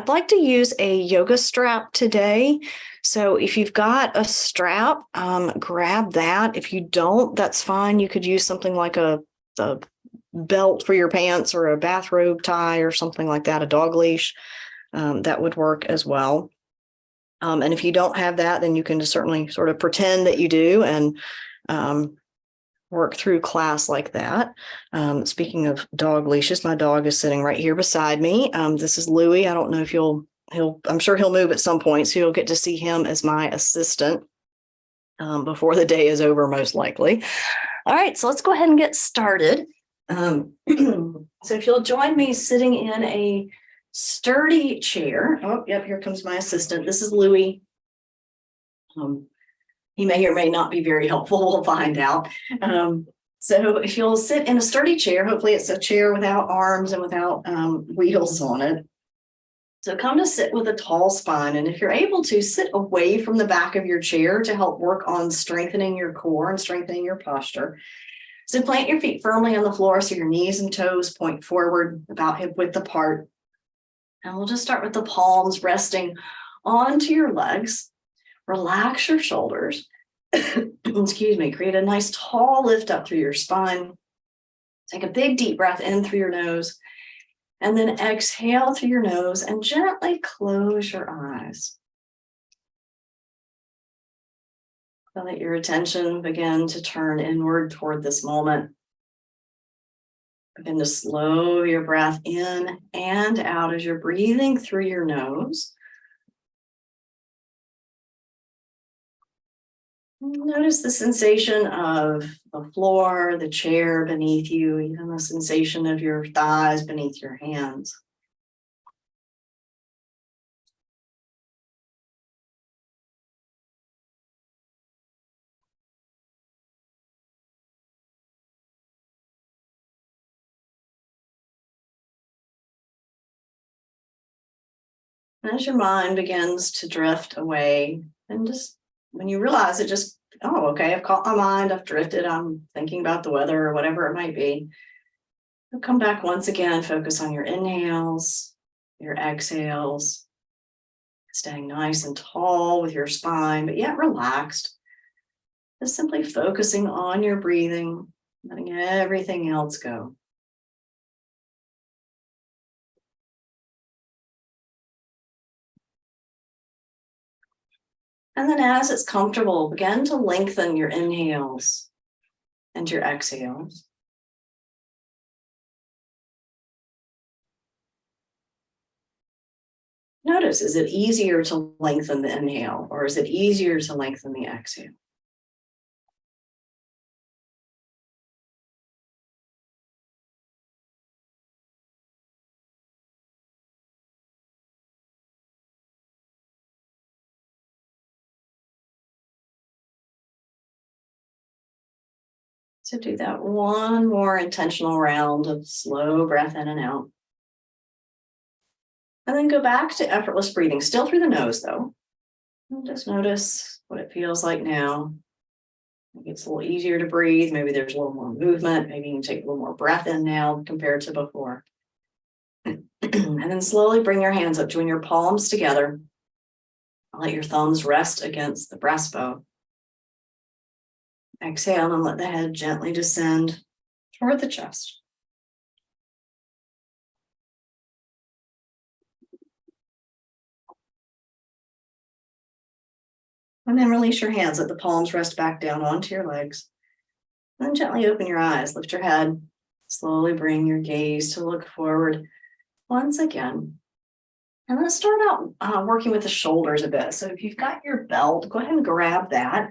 I'd like to use a yoga strap today. So if you've got a strap, grab that. If you don't, that's fine. You could use something like a belt for your pants or a bathrobe tie or something like that, a dog leash. That would work as well. And if you don't have that, then you can just certainly sort of pretend that you do and work through class like that. Speaking of dog leashes, my dog is sitting right here beside me. This is Louie. I don't know if I'm sure he'll move at some point, so you'll get to see him as my assistant before the day is over, most likely. All right, so let's go ahead and get started. So if you'll join me sitting in a sturdy chair. Oh, yep, here comes my assistant. This is Louie. He may or may not be very helpful. We'll find out. So if you'll sit in a sturdy chair, hopefully it's a chair without arms and without wheels on it. So come to sit with a tall spine. And if you're able to, sit away from the back of your chair to help work on strengthening your core and strengthening your posture. So plant your feet firmly on the floor so your knees and toes point forward, about hip width apart. And we'll just start with the palms resting onto your legs. Relax your shoulders. Excuse me. Create a nice tall lift up through your spine. Take a big deep breath in through your nose. And then exhale through your nose and gently close your eyes. Let your attention begin to turn inward toward this moment. Begin to slow your breath in and out as you're breathing through your nose. Notice the sensation of the floor, the chair beneath you, even the sensation of your thighs beneath your hands. As your mind begins to drift away, and just when you realize it, just, oh, okay, I've caught my mind, I've drifted, I'm thinking about the weather or whatever it might be. You'll come back once again, focus on your inhales, your exhales, staying nice and tall with your spine, but yet relaxed. Just simply focusing on your breathing, letting everything else go. And then as it's comfortable, begin to lengthen your inhales and your exhales. Notice, is it easier to lengthen the inhale or is it easier to lengthen the exhale? So do that one more intentional round of slow breath in and out. And then go back to effortless breathing, still through the nose though. And just notice what it feels like now. Maybe it's a little easier to breathe. Maybe there's a little more movement. Maybe you can take a little more breath in now compared to before. And then slowly bring your hands up, join your palms together. Let your thumbs rest against the breastbone. Exhale and let the head gently descend toward the chest. And then release your hands, let the palms rest back down onto your legs. And then gently open your eyes, lift your head, slowly bring your gaze to look forward once again. And let's start out working with the shoulders a bit. So if you've got your belt, go ahead and grab that.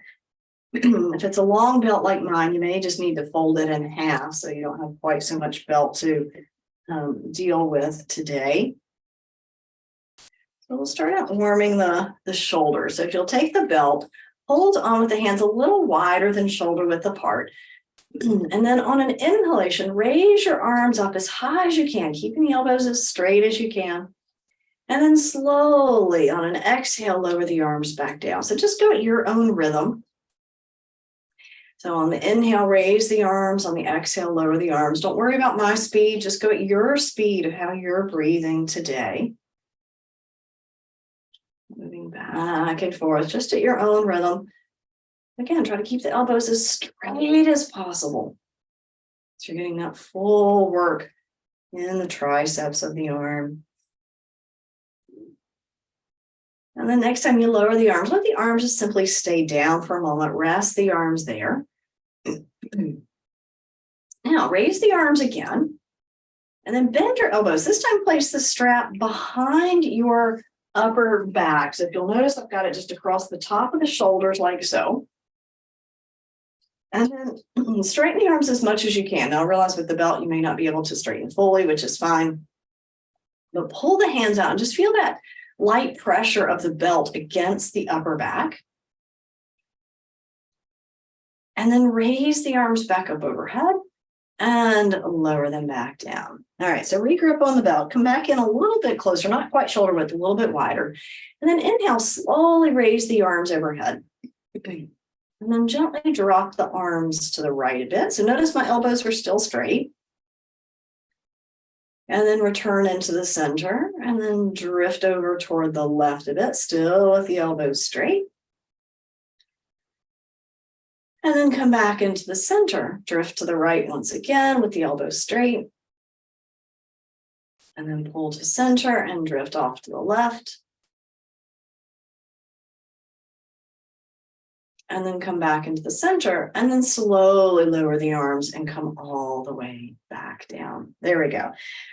If it's a long belt like mine, you may just need to fold it in half so you don't have quite so much belt to deal with today. So we'll start out warming the shoulders. So if you'll take the belt, hold on with the hands a little wider than shoulder width apart. And then on an inhalation, raise your arms up as high as you can, keeping the elbows as straight as you can. And then slowly on an exhale, lower the arms back down. So just go at your own rhythm. So on the inhale, raise the arms. On the exhale, lower the arms. Don't worry about my speed. Just go at your speed of how you're breathing today. back and forth, just at your own rhythm. Again, try to keep the elbows as straight as possible. So you're getting that full work in the triceps of the arm. And then next time you lower the arms, let the arms just simply stay down for a moment. Rest the arms there. Now raise the arms again. And then bend your elbows. This time place the strap behind your upper back. So if you'll notice, I've got it just across the top of the shoulders like so. And then straighten the arms as much as you can. Now realize with the belt, you may not be able to straighten fully, which is fine. But pull the hands out and just feel that light pressure of the belt against the upper back. And then raise the arms back up overhead and lower them back down. All right, so regrip on the belt. Come back in a little bit closer, not quite shoulder width, a little bit wider. And then inhale, slowly raise the arms overhead. And then gently drop the arms to the right a bit. So notice my elbows were still straight. And then return into the center and then drift over toward the left a bit, still with the elbows straight. And then come back into the center, drift to the right once again with the elbows straight. And then pull to center and drift off to the left. And then come back into the center and then slowly lower the arms and come all the way back down. There we go.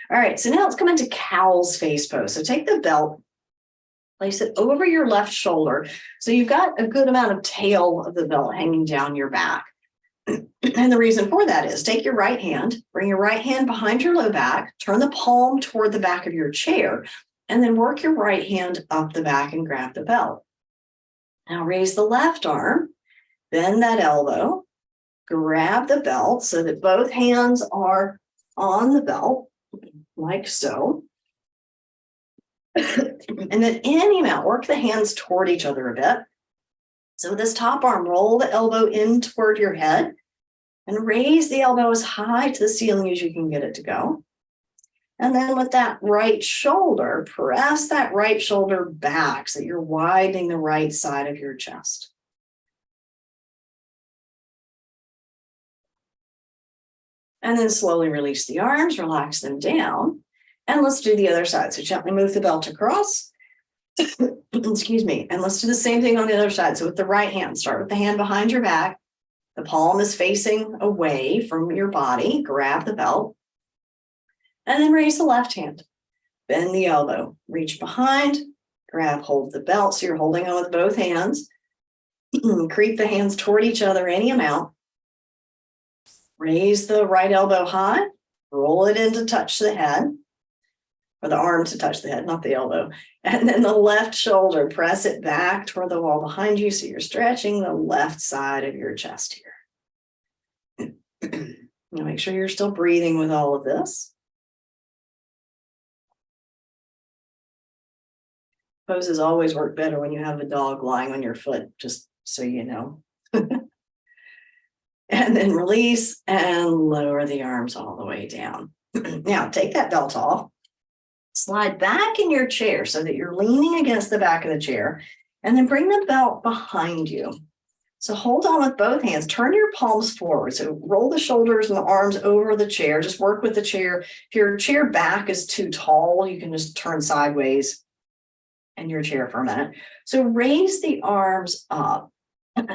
All right, so now let's come into cow's face pose. So take the belt, place it over your left shoulder. So you've got a good amount of tail of the belt hanging down your back. And the reason for that is take your right hand, bring your right hand behind your low back, turn the palm toward the back of your chair, and then work your right hand up the back and grab the belt. Now raise the left arm, bend that elbow, grab the belt so that both hands are on the belt, like so. And then inhale out, work the hands toward each other a bit. So with this top arm, roll the elbow in toward your head and raise the elbow as high to the ceiling as you can get it to go. And then with that right shoulder, press that right shoulder back so you're widening the right side of your chest. And then slowly release the arms, relax them down. And let's do the other side. So gently move the belt across. Excuse me. And let's do the same thing on the other side. So with the right hand, start with the hand behind your back. The palm is facing away from your body. Grab the belt. And then raise the left hand. Bend the elbow. Reach behind. Grab hold of the belt. So you're holding on with both hands. Creep the hands toward each other any amount. Raise the right elbow high. Roll it in to touch the head. Or the arm to touch the head, not the elbow. And then the left shoulder, press it back toward the wall behind you. So you're stretching the left side of your chest here. Now make sure you're still breathing with all of this. Poses always work better when you have a dog lying on your foot, just so you know. And then release and lower the arms all the way down. Now take that belt off. Slide back in your chair so that you're leaning against the back of the chair, and then bring the belt behind you. So hold on with both hands, turn your palms forward. So roll the shoulders and the arms over the chair. Just work with the chair. If your chair back is too tall, you can just turn sideways in your chair for a minute. So raise the arms up.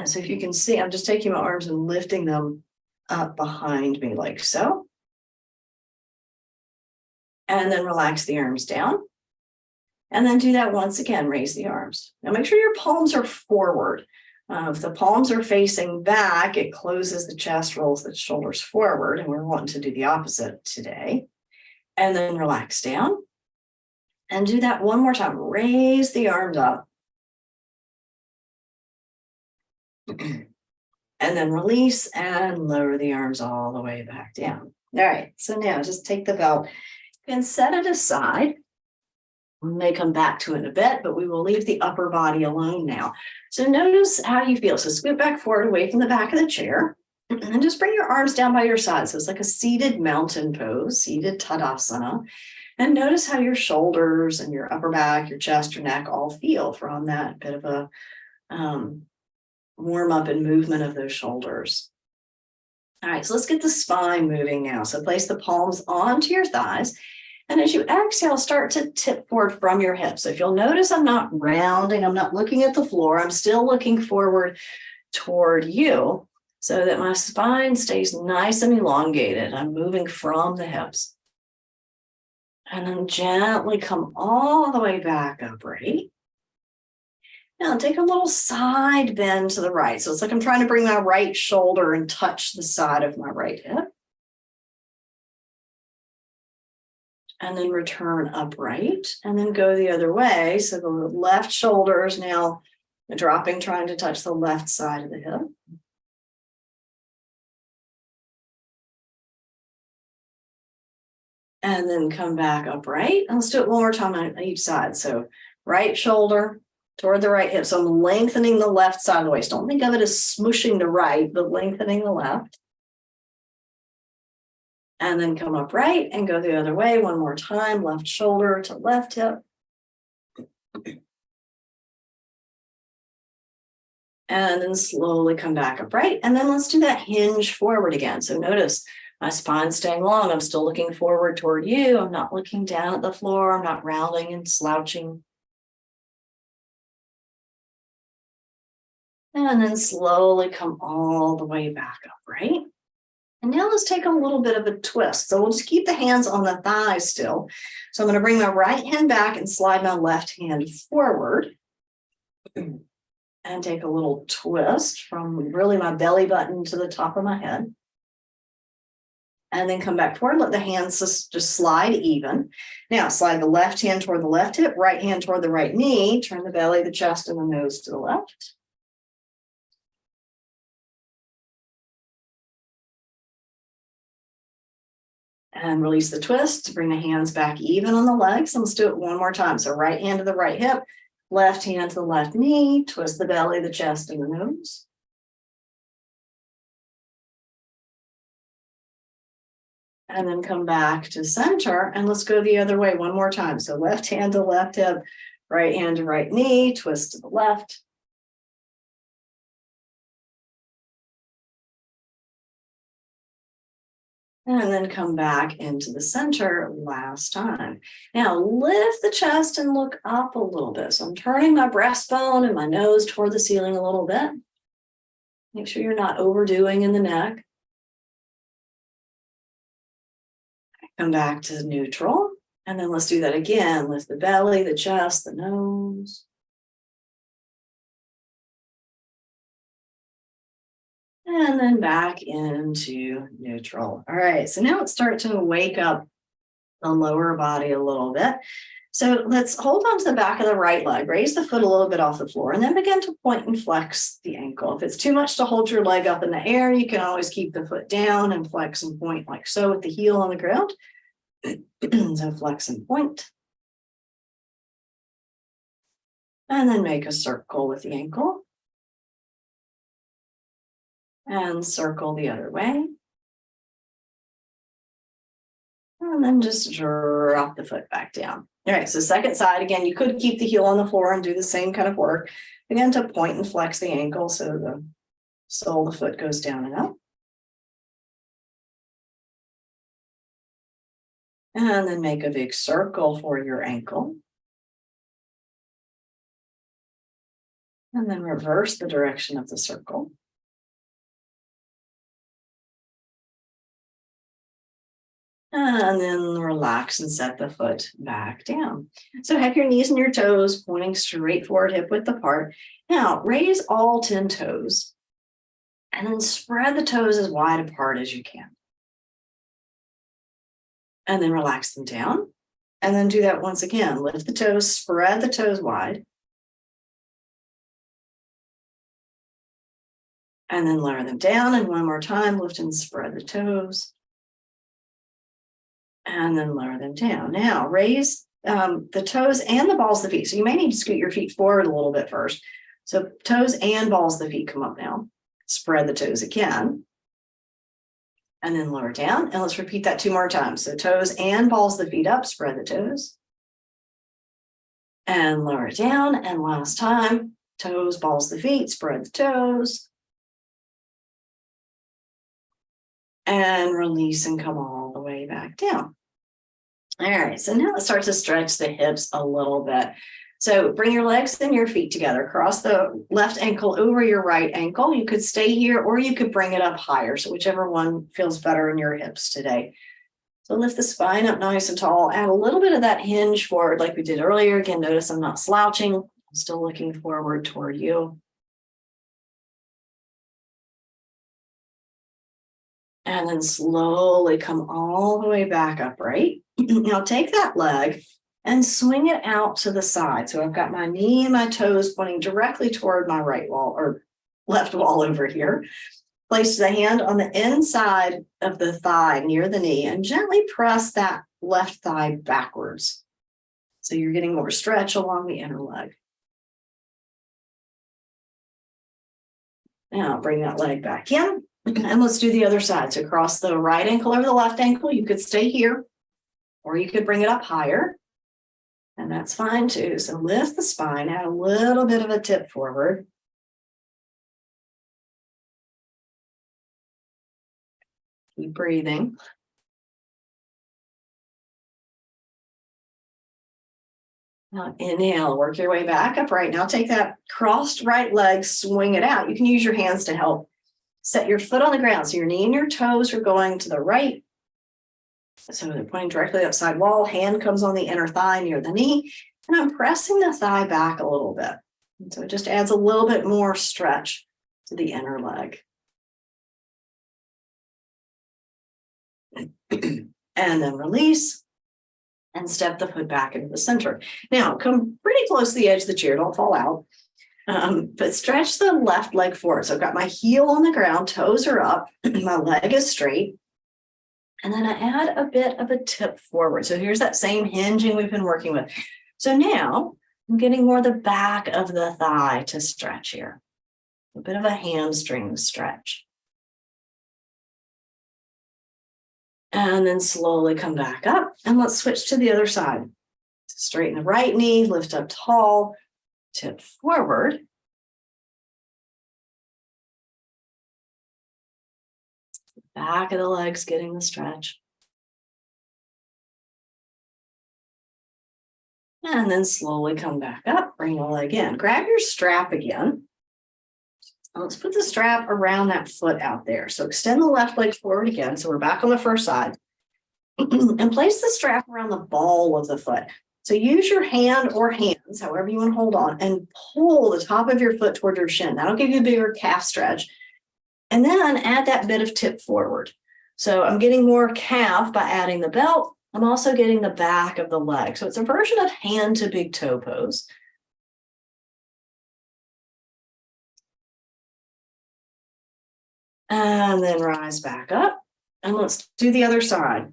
So if you can see, I'm just taking my arms and lifting them up behind me like so. And then relax the arms down. And then do that once again, raise the arms. Now make sure your palms are forward. If the palms are facing back, it closes the chest, rolls the shoulders forward, and we're wanting to do the opposite today. And then relax down. And do that one more time. Raise the arms up. And then release and lower the arms all the way back down. All right, so now just take the belt and set it aside. We may come back to it in a bit, but we will leave the upper body alone now. So notice how you feel. So scoot back forward away from the back of the chair And just bring your arms down by your sides. So it's like a seated mountain pose, seated Tadasana. And notice how your shoulders and your upper back, your chest, your neck all feel from that bit of a warm up and movement of those shoulders. All right, so let's get the spine moving now. So place the palms onto your thighs. And as you exhale, start to tip forward from your hips. So if you'll notice, I'm not rounding, I'm not looking at the floor. I'm still looking forward toward you so that my spine stays nice and elongated. I'm moving from the hips. And then gently come all the way back upright. Now take a little side bend to the right. So it's like I'm trying to bring my right shoulder and touch the side of my right hip. And then return upright and then go the other way. So the left shoulder is now dropping, trying to touch the left side of the hip. And then come back upright. And let's do it one more time on each side. So right shoulder toward the right hip. So I'm lengthening the left side of the waist. Don't think of it as smushing the right, but lengthening the left. And then come upright and go the other way one more time. Left shoulder to left hip. And then slowly come back upright. And then let's do that hinge forward again. So notice my spine's staying long. I'm still looking forward toward you. I'm not looking down at the floor. I'm not rounding and slouching. And then slowly come all the way back upright. And now let's take a little bit of a twist. So we'll just keep the hands on the thighs still. So I'm going to bring my right hand back and slide my left hand forward. And take a little twist from really my belly button to the top of my head. And then come back forward, let the hands just slide even. Now slide the left hand toward the left hip, right hand toward the right knee, turn the belly, the chest, and the nose to the left. And release the twist, bring the hands back even on the legs. And let's do it one more time. So right hand to the right hip, left hand to the left knee, twist the belly, the chest, and the nose. And then come back to center and let's go the other way one more time. So left hand to left hip, right hand to right knee, twist to the left. And then come back into the center last time. Now lift the chest and look up a little bit. So I'm turning my breastbone and my nose toward the ceiling a little bit. Make sure you're not overdoing in the neck. Come back to neutral. And then let's do that again. Lift the belly, the chest, the nose. And then back into neutral. All right, so now let's start to wake up the lower body a little bit. So let's hold on to the back of the right leg, raise the foot a little bit off the floor, and then begin to point and flex the ankle. If it's too much to hold your leg up in the air, you can always keep the foot down and flex and point like so with the heel on the ground. So flex and point. And then make a circle with the ankle. And circle the other way. And then just drop the foot back down. All right, so second side, again, you could keep the heel on the floor and do the same kind of work. Again, to point and flex the ankle so the sole of the foot goes down and up. And then make a big circle for your ankle. And then reverse the direction of the circle. And then relax and set the foot back down. So have your knees and your toes pointing straight forward, hip width apart. Now raise all 10 toes and then spread the toes as wide apart as you can. And then relax them down. And then do that once again. Lift the toes, spread the toes wide. And then lower them down. And one more time, lift and spread the toes. And then lower them down. Now raise the toes and the balls of the feet. So you may need to scoot your feet forward a little bit first. So toes and balls of the feet come up now. Spread the toes again. And then lower down. And let's repeat that 2 more times. So toes and balls the feet up, spread the toes. And lower down. And last time, toes, balls the feet, spread the toes. And release and come all the way back down. All right, so now let's start to stretch the hips a little bit. So bring your legs and your feet together. Cross the left ankle over your right ankle. You could stay here or you could bring it up higher. So whichever one feels better in your hips today. So lift the spine up nice and tall. Add a little bit of that hinge forward like we did earlier. Again, notice I'm not slouching. I'm still looking forward toward you. And then slowly come all the way back upright. Now take that leg and swing it out to the side. So I've got my knee and my toes pointing directly toward my right wall or left wall over here. Place the hand on the inside of the thigh near the knee and gently press that left thigh backwards. So you're getting more stretch along the inner leg. Now bring that leg back in. And let's do the other side. So cross the right ankle over the left ankle. You could stay here or you could bring it up higher. And that's fine too. So lift the spine, add a little bit of a tip forward. Keep breathing. Now inhale, work your way back upright. Now take that crossed right leg, swing it out. You can use your hands to help. Set your foot on the ground. So your knee and your toes are going to the right. So they're pointing directly outside wall. Hand comes on the inner thigh near the knee. And I'm pressing the thigh back a little bit. And so it just adds a little bit more stretch to the inner leg. And then release and step the foot back into the center. Now come pretty close to the edge of the chair. Don't fall out. But stretch the left leg forward. So I've got my heel on the ground, toes are up, my leg is straight. And then I add a bit of a tip forward. So here's that same hinging we've been working with. So now I'm getting more the back of the thigh to stretch here. A bit of a hamstring stretch. And then slowly come back up. And let's switch to the other side. Straighten the right knee, lift up tall. Tip forward. Back of the legs getting the stretch. And then slowly come back up, bring the leg in. Grab your strap again. Let's put the strap around that foot out there. So extend the left leg forward again. So we're back on the first side. And place the strap around the ball of the foot. So use your hand or hands, however you want to hold on, and pull the top of your foot toward your shin. That'll give you a bigger calf stretch. And then add that bit of tip forward. So I'm getting more calf by adding the belt. I'm also getting the back of the leg. So it's a version of hand to big toe pose. And then rise back up. And let's do the other side.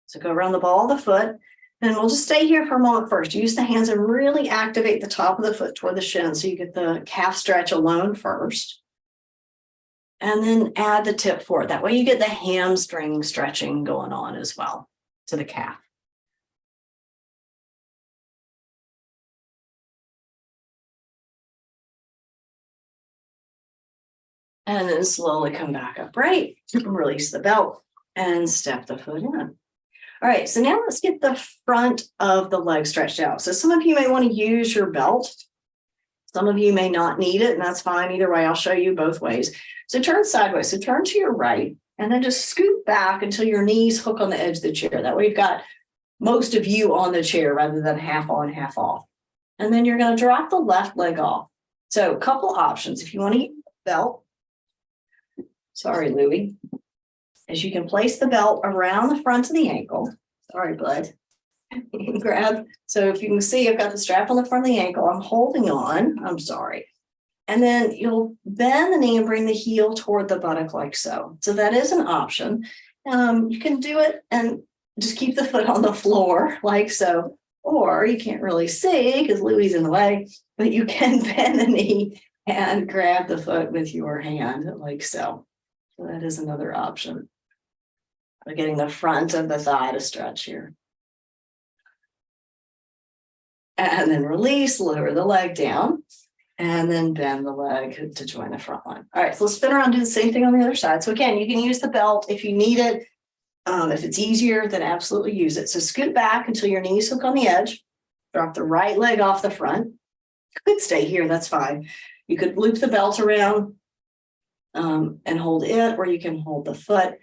So go around the ball of the foot. And we'll just stay here for a moment first. Use the hands and really activate the top of the foot toward the shin so you get the calf stretch alone first. And then add the tip forward. That way you get the hamstring stretching going on as well to the calf. And then slowly come back upright, release the belt, and step the foot in. All right, so now let's get the front of the leg stretched out. So some of you may want to use your belt. Some of you may not need it, and that's fine. Either way, I'll show you both ways. So turn sideways. So turn to your right, and then just scoot back until your knees hook on the edge of the chair. That way you've got most of you on the chair rather than half on, half off. And then you're going to drop the left leg off. So a couple options. If you want to use the belt, sorry, Louie, is you can place the belt around the front of the ankle. Sorry, bud. You can grab. So if you can see, I've got the strap on the front of the ankle. I'm holding on. I'm sorry. And then you'll bend the knee and bring the heel toward the buttock like so. So that is an option. You can do it and just keep the foot on the floor like so. Or you can't really see because Louie's in the way, but you can bend the knee and grab the foot with your hand like so. So that is another option. We're getting the front of the thigh to stretch here. And then release, lower the leg down, and then bend the leg to join the front line. All right, so let's spin around, do the same thing on the other side. So again, you can use the belt if you need it. If it's easier, then absolutely use it. So scoot back until your knees hook on the edge. Drop the right leg off the front. You could stay here, that's fine. You could loop the belt around and hold it, or you can hold the foot.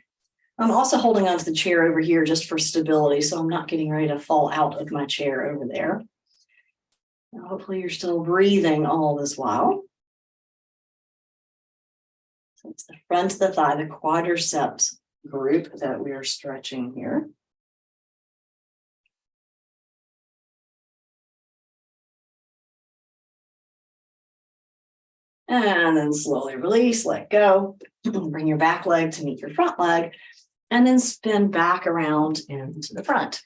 I'm also holding onto the chair over here just for stability, so I'm not getting ready to fall out of my chair over there. Now, hopefully you're still breathing all this while. So it's the front of the thigh, the quadriceps group that we are stretching here. And then slowly release, let go. Bring your back leg to meet your front leg, and then spin back around into the front.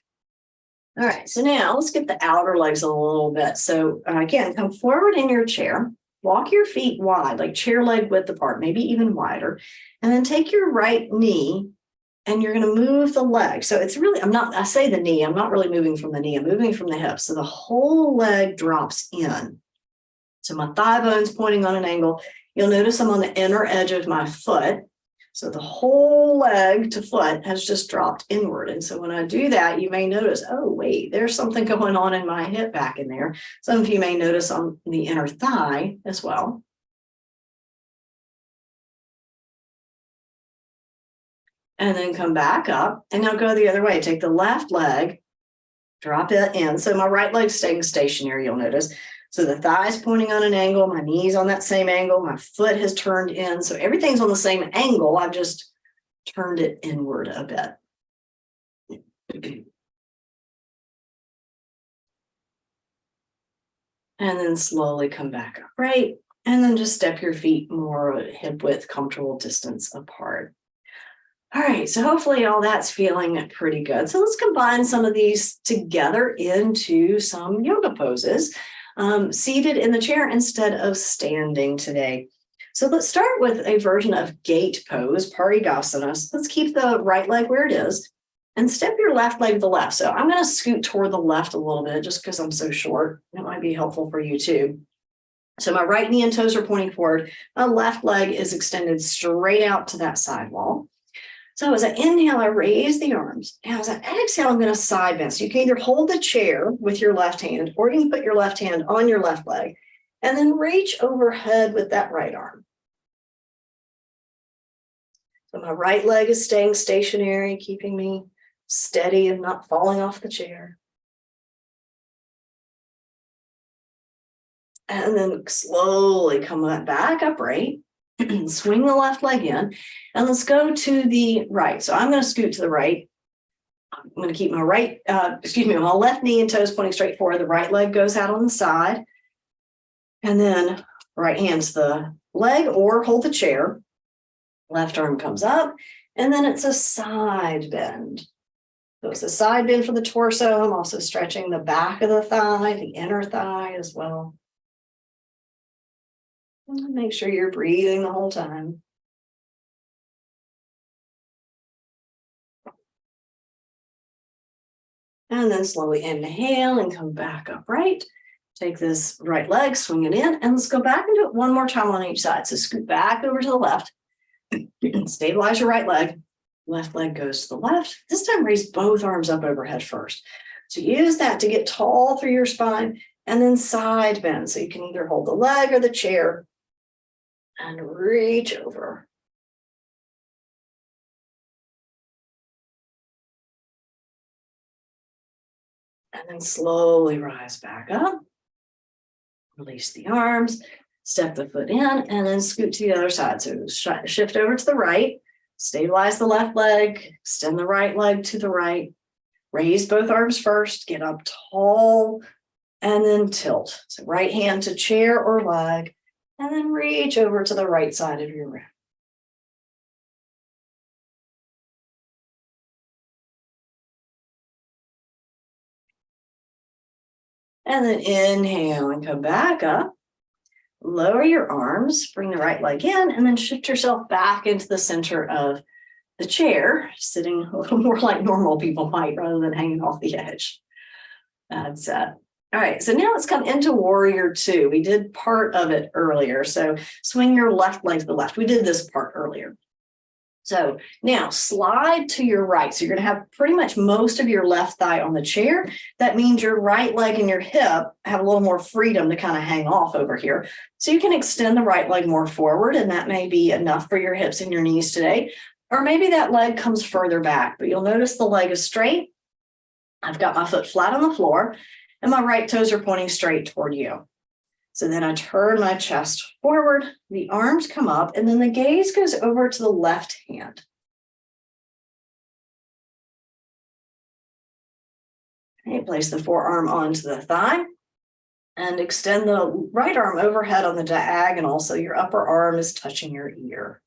All right, so now let's get the outer legs a little bit. So again, come forward in your chair, walk your feet wide, like chair leg width apart, maybe even wider, and then take your right knee and you're going to move the leg. So it's really, I say the knee, I'm not really moving from the knee, I'm moving from the hip. So the whole leg drops in. So my thigh bone's pointing on an angle. You'll notice I'm on the inner edge of my foot. So the whole leg to foot has just dropped inward. And so when I do that, you may notice, oh, wait, there's something going on in my hip back in there. Some of you may notice on the inner thigh as well. And then come back up and now go the other way. Take the left leg, drop it in. So my right leg's staying stationary, you'll notice. So the thigh's pointing on an angle, my knee's on that same angle, my foot has turned in. So everything's on the same angle. I've just turned it inward a bit. And then slowly come back upright. And then just step your feet more hip width, comfortable distance apart. All right, so hopefully all that's feeling pretty good. So let's combine some of these together into some yoga poses. Seated in the chair instead of standing today. So let's start with a version of gate pose, Parigasana. Let's keep the right leg where it is and step your left leg to the left. So I'm going to scoot toward the left a little bit just because I'm so short. That might be helpful for you too. So my right knee and toes are pointing forward. My left leg is extended straight out to that side wall. So as I inhale, I raise the arms. And as I exhale, I'm going to side bend. So you can either hold the chair with your left hand, or you can put your left hand on your left leg, and then reach overhead with that right arm. So my right leg is staying stationary, keeping me steady and not falling off the chair. And then slowly come back upright. Swing the left leg in, and let's go to the right. So I'm going to scoot to the right. I'm going to keep my my left knee and toes pointing straight forward. The right leg goes out on the side. And then right hand to the leg or hold the chair. Left arm comes up, and then it's a side bend. So it's a side bend for the torso. I'm also stretching the back of the thigh, the inner thigh as well. Make sure you're breathing the whole time. And then slowly inhale and come back upright. Take this right leg, swing it in, and let's go back and do it one more time on each side. So scoot back over to the left. Stabilize your right leg. Left leg goes to the left. This time raise both arms up overhead first. So use that to get tall through your spine, and then side bend. So you can either hold the leg or the chair and reach over. And then slowly rise back up. Release the arms, step the foot in, and then scoot to the other side. So shift over to the right, stabilize the left leg, extend the right leg to the right, raise both arms first, get up tall, and then tilt. So right hand to chair or leg, and then reach over to the right side of your room. And then inhale and come back up. Lower your arms, bring the right leg in, and then shift yourself back into the center of the chair, sitting a little more like normal people might rather than hanging off the edge. That's it. All right, so now let's come into warrior two. We did part of it earlier. So swing your left leg to the left. We did this part earlier. So now slide to your right. So you're going to have pretty much most of your left thigh on the chair. That means your right leg and your hip have a little more freedom to kind of hang off over here. So you can extend the right leg more forward, and that may be enough for your hips and your knees today. Or maybe that leg comes further back, but you'll notice the leg is straight. I've got my foot flat on the floor, and my right toes are pointing straight toward you. So then I turn my chest forward, the arms come up, and then the gaze goes over to the left hand. Okay, place the forearm onto the thigh and extend the right arm overhead on the diagonal so your upper arm is touching your ear.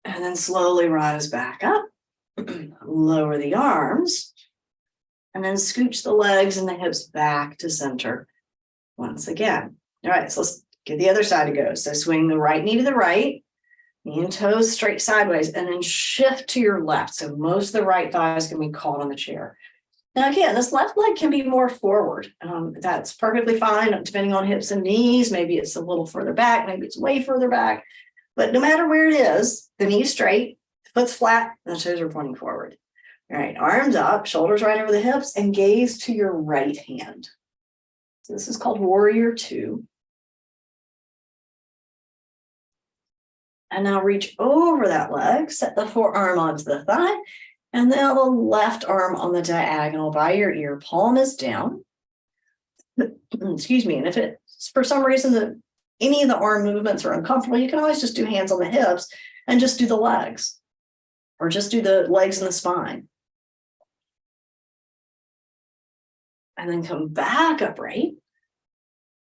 And then slowly rise back up, lower the arms, and then scooch the legs and the hips back to center once again. All right, so let's give the other side a go. So swing the right knee to the right, knee and toes straight sideways, and then shift to your left. So most of the right thigh is going to be caught on the chair. Now again, this left leg can be more forward. That's perfectly fine, depending on hips and knees. Maybe it's a little further back, maybe it's way further back. But no matter where it is, the knee's straight, the foot's flat, and the toes are pointing forward. All right, arms up, shoulders right over the hips, and gaze to your right hand. So this is called warrior two. And now reach over that leg, set the forearm onto the thigh, and then the left arm on the diagonal by your ear, palm is down. Excuse me, and if it's for some reason that any of the arm movements are uncomfortable, you can always just do hands on the hips and just do the legs, or just do the legs and the spine. And then come back upright,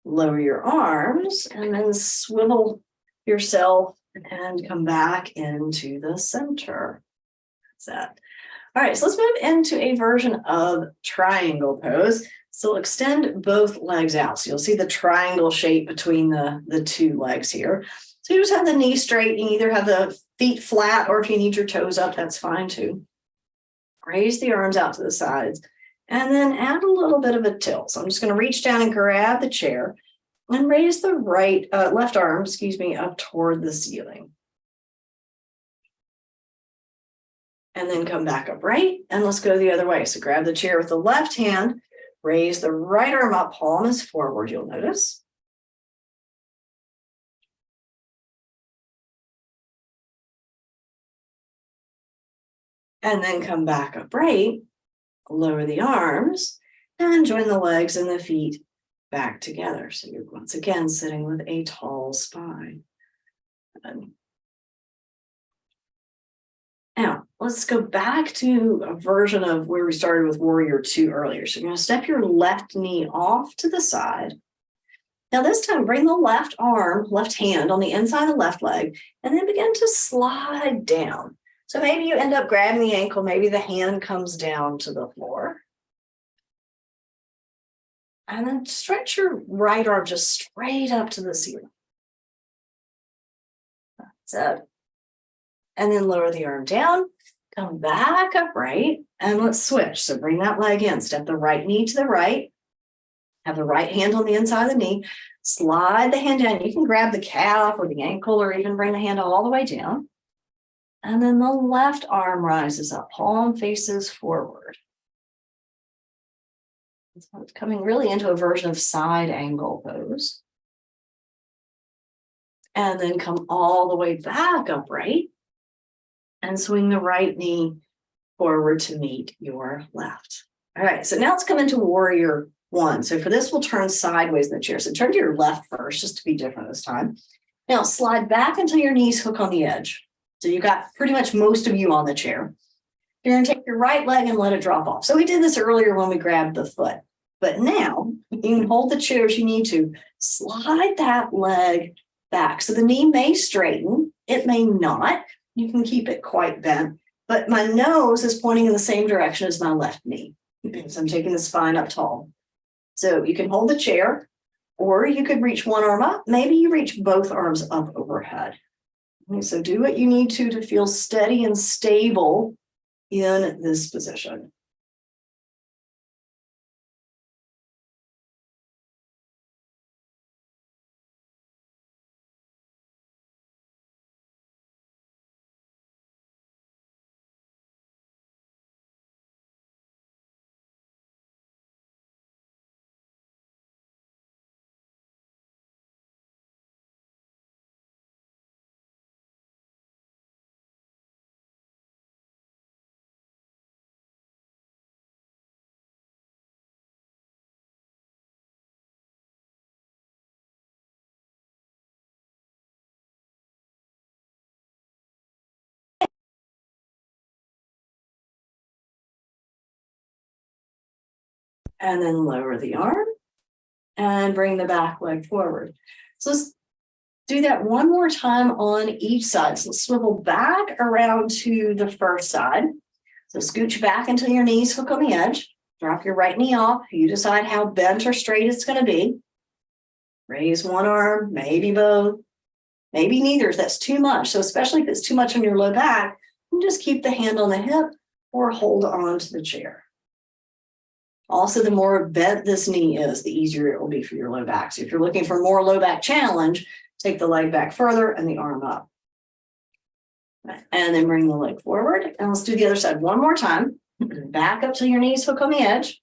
lower your arms, and then swivel yourself and come back into the center. That's it. All right, so let's move into a version of triangle pose. So extend both legs out. So you'll see the triangle shape between the two legs here. So you just have the knee straight. You either have the feet flat, or if you need your toes up, that's fine too. Raise the arms out to the sides, and then add a little bit of a tilt. So I'm just going to reach down and grab the chair and raise the left arm, up toward the ceiling. And then come back upright, and let's go the other way. So grab the chair with the left hand, raise the right arm up, palm is forward, you'll notice. And then come back upright, lower the arms, and join the legs and the feet back together. So you're once again sitting with a tall spine. And now, let's go back to a version of where we started with warrior two earlier. So you're going to step your left knee off to the side. Now this time, bring the left hand on the inside of the left leg, and then begin to slide down. So maybe you end up grabbing the ankle, maybe the hand comes down to the floor. And then stretch your right arm just straight up to the ceiling. That's it. And then lower the arm down, come back upright, and let's switch. So bring that leg in, step the right knee to the right, have the right hand on the inside of the knee, slide the hand down. You can grab the calf or the ankle, or even bring the hand all the way down. And then the left arm rises up, palm faces forward. So it's coming really into a version of side angle pose. And then come all the way back upright and swing the right knee forward to meet your left. All right, so now let's come into warrior one. So for this, we'll turn sideways in the chair. So turn to your left first, just to be different this time. Now slide back until your knees hook on the edge. So you got pretty much most of you on the chair. You're going to take your right leg and let it drop off. So we did this earlier when we grabbed the foot. But now you can hold the chair as you need to. Slide that leg back. So the knee may straighten. It may not. You can keep it quite bent. But my nose is pointing in the same direction as my left knee. So I'm taking the spine up tall. So you can hold the chair, Or you could reach one arm up. Maybe you reach both arms up overhead. Okay, so do what you need to feel steady and stable in this position. And then lower the arm and bring the back leg forward. So let's do that one more time on each side. So swivel back around to the first side. So scooch back until your knees hook on the edge. Drop your right knee off. You decide how bent or straight it's going to be. Raise one arm, maybe both, maybe neither. That's too much. So especially if it's too much on your low back, you just keep the hand on the hip or hold on to the chair. Also, the more bent this knee is, the easier it will be for your low back. So if you're looking for more low back challenge, take the leg back further and the arm up. And then bring the leg forward. And let's do the other side one more time. Back up till your knees hook on the edge.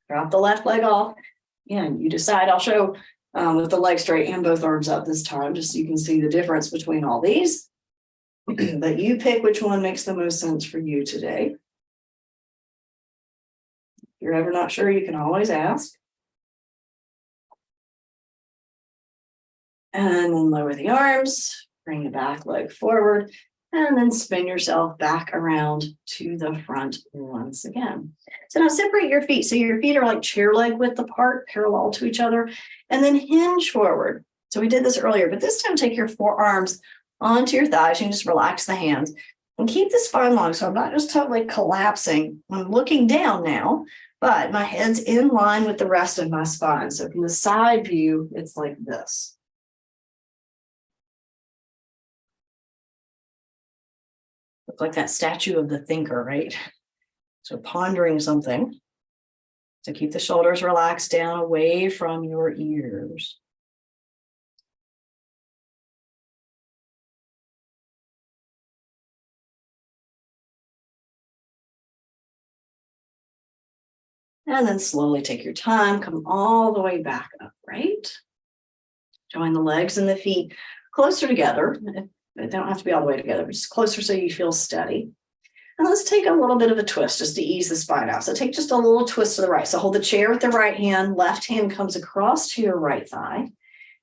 Drop the left leg off. And you decide, I'll show with the leg straight and both arms up this time, just so you can see the difference between all these. But you pick which one makes the most sense for you today. If you're ever not sure, you can always ask. And then lower the arms, bring the back leg forward, and then spin yourself back around to the front once again. So now separate your feet. So your feet are like chair leg width apart, parallel to each other, and then hinge forward. So we did this earlier, but this time take your forearms onto your thighs. You can just relax the hands and keep the spine long. So I'm not just totally collapsing. I'm looking down now, but my head's in line with the rest of my spine. So from the side view, it's like this. Look like that statue of the thinker, right? So pondering something. So keep the shoulders relaxed down away from your ears. And then slowly take your time, come all the way back up, right? Join the legs and the feet closer together. They don't have to be all the way together, but just closer so you feel steady. And let's take a little bit of a twist just to ease the spine out. So take just a little twist to the right. So hold the chair with the right hand, left hand comes across to your right thigh.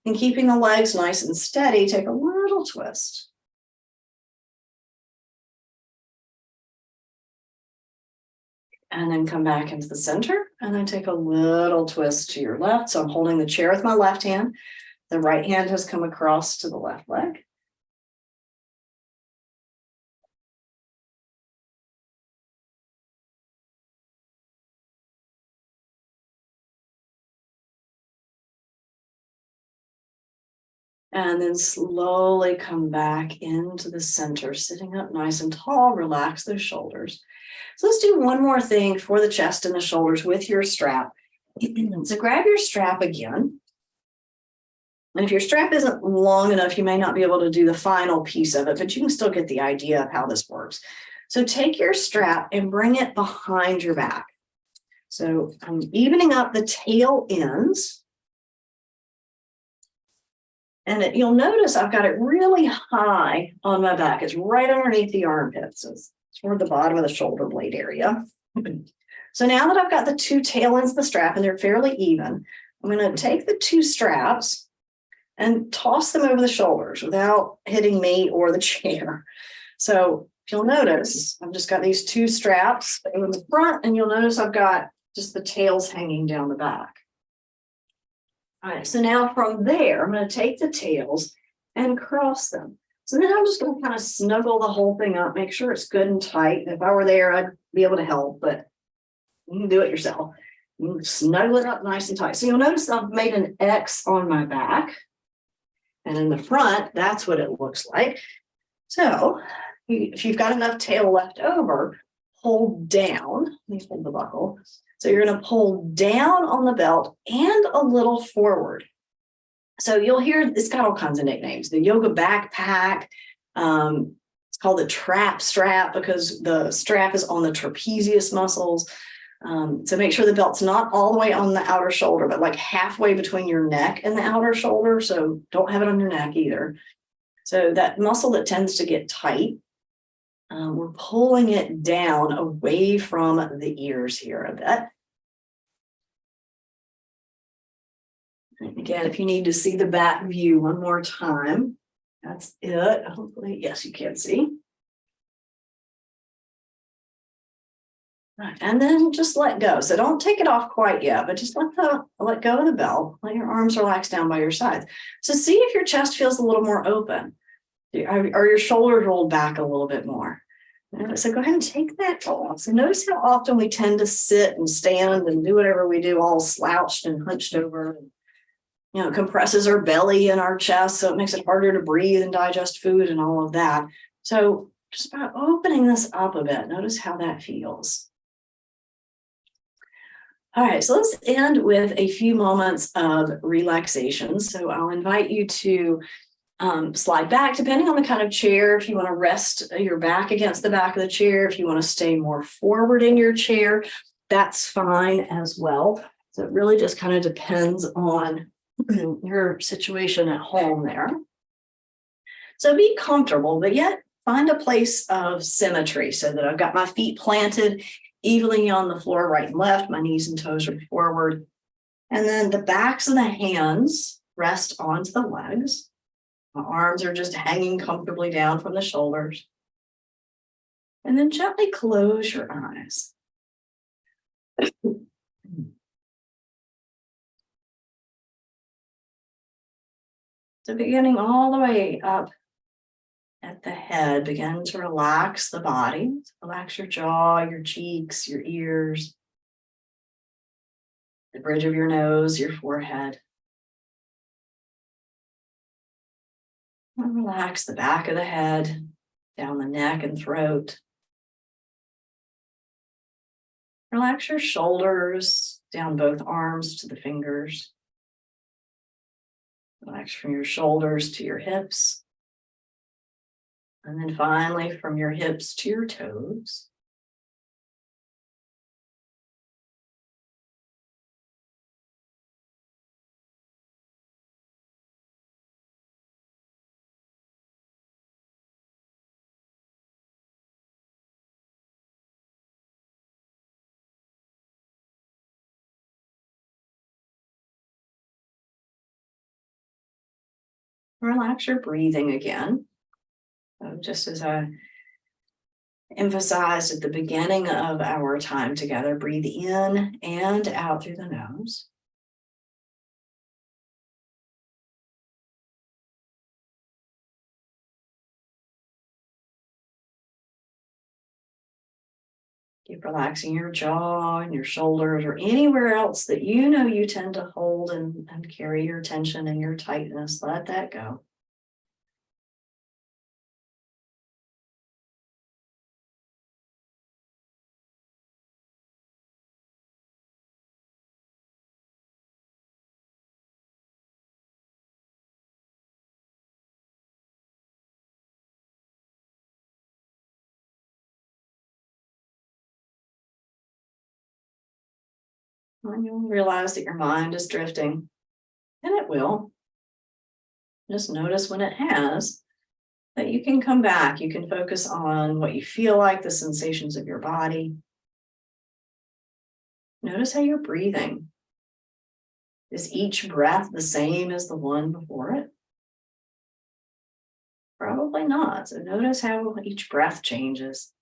And keeping the legs nice and steady, take a little twist. And then come back into the center and then take a little twist to your left. So I'm holding the chair with my left hand. The right hand has come across to the left leg. And then slowly come back into the center, sitting up nice and tall, relax those shoulders. So let's do one more thing for the chest and the shoulders with your strap. So grab your strap again. And if your strap isn't long enough, you may not be able to do the final piece of it, but you can still get the idea of how this works. So take your strap and bring it behind your back. So I'm evening up the tail ends. And you'll notice I've got it really high on my back. It's right underneath the armpits. It's toward the bottom of the shoulder blade area. So now that I've got the two tail ends of the strap and they're fairly even, I'm going to take the two straps and toss them over the shoulders without hitting me or the chair. So if you'll notice, I've just got these two straps in the front, and you'll notice I've got just the tails hanging down the back. All right, so now from there, I'm going to take the tails and cross them. So then I'm just going to kind of snuggle the whole thing up, make sure it's good and tight. If I were there, I'd be able to help, but you can do it yourself. You snuggle it up nice and tight. So you'll notice I've made an X on my back. And in the front, that's what it looks like. So if you've got enough tail left over, pull down. Let me hold the buckle. So you're going to pull down on the belt and a little forward. So you'll hear it's got all kinds of nicknames. The yoga backpack. It's called the trap strap because the strap is on the trapezius muscles. So make sure the belt's not all the way on the outer shoulder, but like halfway between your neck and the outer shoulder. So don't have it on your neck either. So that muscle that tends to get tight, we're pulling it down away from the ears here a bit. And again, if you need to see the back view one more time, that's it. Hopefully, yes, you can see. Right. And then just let go. So don't take it off quite yet, but just let go of the belt. Let your arms relax down by your sides. So see if your chest feels a little more open. Are your shoulders rolled back a little bit more? So go ahead and take that off. So notice how often we tend to sit and stand and do whatever we do, all slouched and hunched over. You know, it compresses our belly and our chest, so it makes it harder to breathe and digest food and all of that. So just by opening this up a bit, notice how that feels. All right, so let's end with a few moments of relaxation. So I'll invite you to slide back, depending on the kind of chair. If you want to rest your back against the back of the chair, if you want to stay more forward in your chair, that's fine as well. So it really just kind of depends on your situation at home there. So be comfortable, but yet find a place of symmetry so that I've got my feet planted evenly on the floor, right and left, my knees and toes are forward. And then the backs of the hands rest onto the legs. My arms are just hanging comfortably down from the shoulders. And then gently close your eyes. So beginning all the way up at the head, begin to relax the body. Relax your jaw, your cheeks, your ears, the bridge of your nose, your forehead. And relax the back of the head, down the neck and throat. Relax your shoulders, down both arms to the fingers. Relax from your shoulders to your hips. And then finally, from your hips to your toes. Relax your breathing again. So just as I emphasized at the beginning of our time together, breathe in and out through the nose. Keep relaxing your jaw and your shoulders or anywhere else that you know you tend to hold and carry your tension and your tightness. Let that go. And you'll realize that your mind is drifting, and it will. Just notice when it has that you can come back. You can focus on what you feel like, the sensations of your body. Notice how you're breathing. Is each breath the same as the one before it? Probably not. So notice how each breath changes.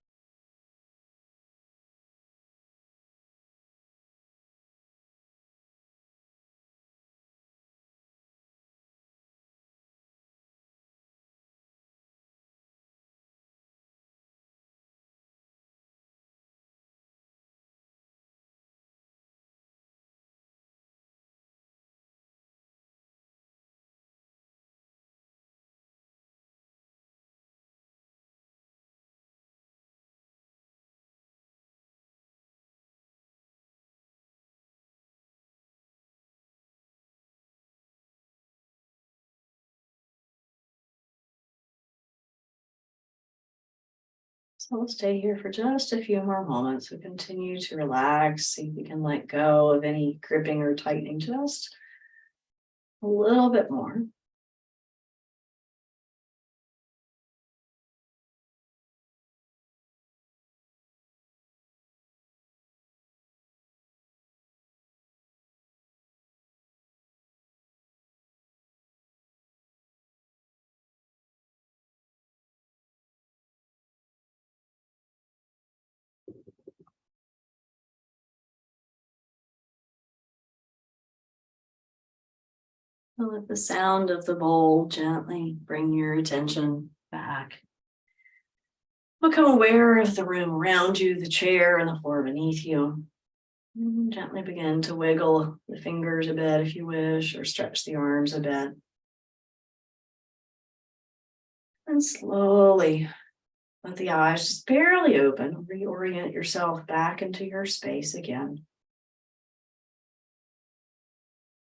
So we'll stay here for just a few more moments. We continue to relax, see if we can let go of any gripping or tightening just a little bit more. And let the sound of the bowl gently bring your attention back. Become aware of the room around you, the chair and the floor beneath you. And gently begin to wiggle the fingers a bit if you wish, or stretch the arms a bit. And slowly let the eyes just barely open. Reorient yourself back into your space again.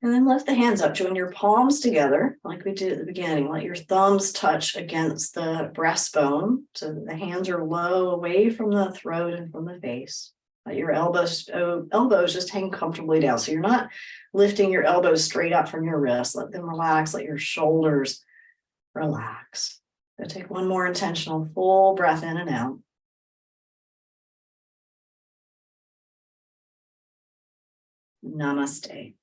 And then lift the hands up, join your palms together like we did at the beginning. Let your thumbs touch against the breastbone so that the hands are low away from the throat and from the face. Let your elbows just hang comfortably down. So you're not lifting your elbows straight up from your wrists. Let them relax. Let your shoulders relax. So take one more intentional full breath in and out. Namaste.